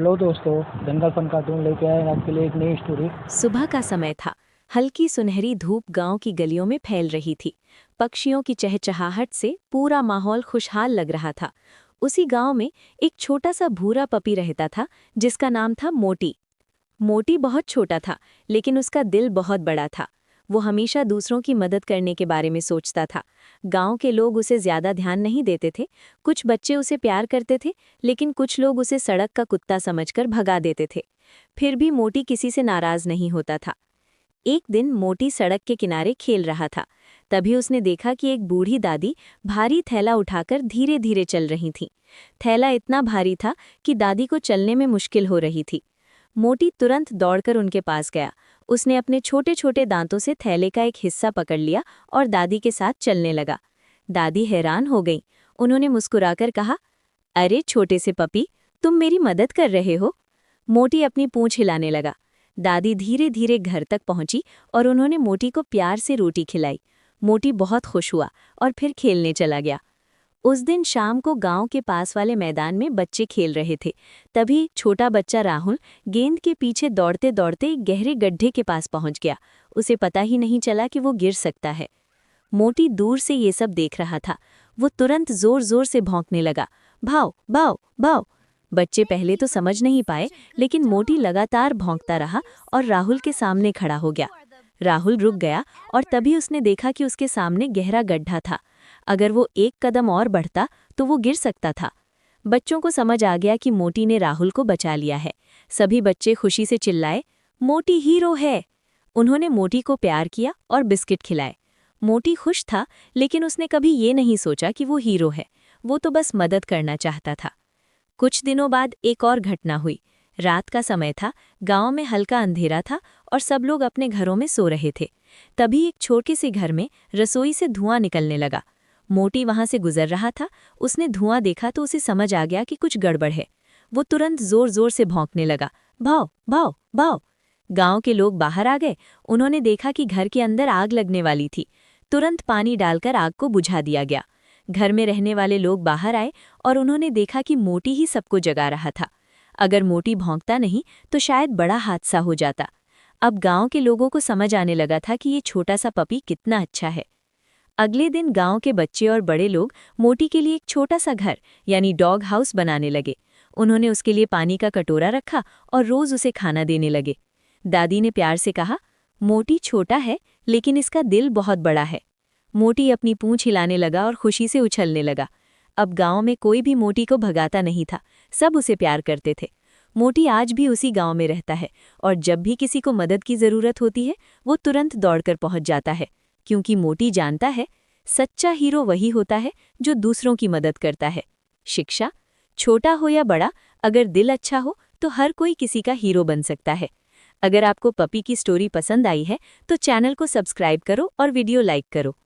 Hello दोस्तों, दंगल fun cartoon लेके आए हैं आपके लिए एक नई स्टोरी। सुबह का समय था। हल्की सुनहरी धूप गांव की गलियों में फैल रही थी। पक्षियों की चहचहाहट से पूरा माहौल खुशहाल लग रहा था। उसी गांव में एक छोटा सा भूरा पपी रहता था, जिसका नाम था मोटी। मोटी बहुत छोटा था, लेकिन उसका दिल बहुत बड़ा था। वो हमेशा दूसरों की मदद करने के बारे में सोचता था। गांव के लोग उसे ज्यादा ध्यान नहीं देते थे। कुछ बच्चे उसे प्यार करते थे, लेकिन कुछ लोग उसे सड़क का कुत्ता समझकर भगा देते थे। फिर भी मोटी किसी से नाराज नहीं होता था। एक दिन मोटी सड़क के किनारे खेल रहा था। तभी उसने देखा कि एक बूढ़ी दादी भारी थैला उठाकर धीरे धीरे चल रही थी। थैला इतना भारी था कि दादी को चलने में मुश्किल हो रही थी। मोटी तुरंत दौड़कर उनके पास गया। उसने अपने छोटे छोटे दांतों से थैले का एक हिस्सा पकड़ लिया और दादी के साथ चलने लगा। दादी हैरान हो गई। उन्होंने मुस्कुराकर कहा, अरे छोटे से पपी, तुम मेरी मदद कर रहे हो। मोटी अपनी पूंछ हिलाने लगा। दादी धीरे धीरे घर तक पहुंची और उन्होंने मोटी को प्यार से रोटी खिलाई। मोटी बहुत खुश हुआ और फिर खेलने चला गया। उस दिन शाम को गांव के पास वाले मैदान में बच्चे खेल रहे थे। तभी छोटा बच्चा राहुल गेंद के पीछे दौड़ते दौड़ते एक गहरे गड्ढे के पास पहुंच गया। उसे पता ही नहीं चला कि वो गिर सकता है। मोटी दूर से ये सब देख रहा था। वो तुरंत जोर जोर से भौंकने लगा, भाव भाव भाव। बच्चे पहले तो समझ नहीं पाए, लेकिन मोटी लगातार भौंकता रहा और राहुल के सामने खड़ा हो गया। राहुल रुक गया और तभी उसने देखा कि उसके सामने गहरा गड्ढा था। अगर वो एक कदम और बढ़ता तो वो गिर सकता था। बच्चों को समझ आ गया कि मोटी ने राहुल को बचा लिया है। सभी बच्चे खुशी से चिल्लाए, मोटी हीरो है। उन्होंने मोटी को प्यार किया और बिस्किट खिलाए। मोटी खुश था, लेकिन उसने कभी ये नहीं सोचा कि वो हीरो है। वो तो बस मदद करना चाहता था। कुछ दिनों बाद एक और घटना हुई। रात का समय था, गांव में हल्का अंधेरा था और सब लोग अपने घरों में सो रहे थे। तभी एक छोटे से घर में रसोई से धुआं निकलने लगा। मोटी वहां से गुजर रहा था। उसने धुआं देखा तो उसे समझ आ गया कि कुछ गड़बड़ है। वो तुरंत जोर जोर से भौंकने लगा, भाव भाव भाव। गांव के लोग बाहर आ गए। उन्होंने देखा कि घर के अंदर आग लगने वाली थी। तुरंत पानी डालकर आग को बुझा दिया गया। घर में रहने वाले लोग बाहर आए और उन्होंने देखा कि मोटी ही सबको जगा रहा था। अगर मोटी भौंकता नहीं तो शायद बड़ा हादसा हो जाता। अब गांव के लोगों को समझ आने लगा था कि ये छोटा सा पपी कितना अच्छा है। अगले दिन गांव के बच्चे और बड़े लोग मोटी के लिए एक छोटा सा घर यानी डॉग हाउस बनाने लगे। उन्होंने उसके लिए पानी का कटोरा रखा और रोज उसे खाना देने लगे। दादी ने प्यार से कहा, मोटी छोटा है, लेकिन इसका दिल बहुत बड़ा है। मोटी अपनी पूंछ हिलाने लगा और खुशी से उछलने लगा। अब गांव में कोई भी मोटी को भगाता नहीं था। सब उसे प्यार करते थे। मोटी आज भी उसी गांव में रहता है और जब भी किसी को मदद की जरूरत होती है, वो तुरंत दौड़कर पहुंच जाता है, क्योंकि मोटी जानता है, सच्चा हीरो वही होता है जो दूसरों की मदद करता है। शिक्षा, छोटा हो या बड़ा, अगर दिल अच्छा हो तो हर कोई किसी का हीरो बन सकता है। अगर आपको पपी की स्टोरी पसंद आई है तो चैनल को सब्सक्राइब करो और वीडियो लाइक करो।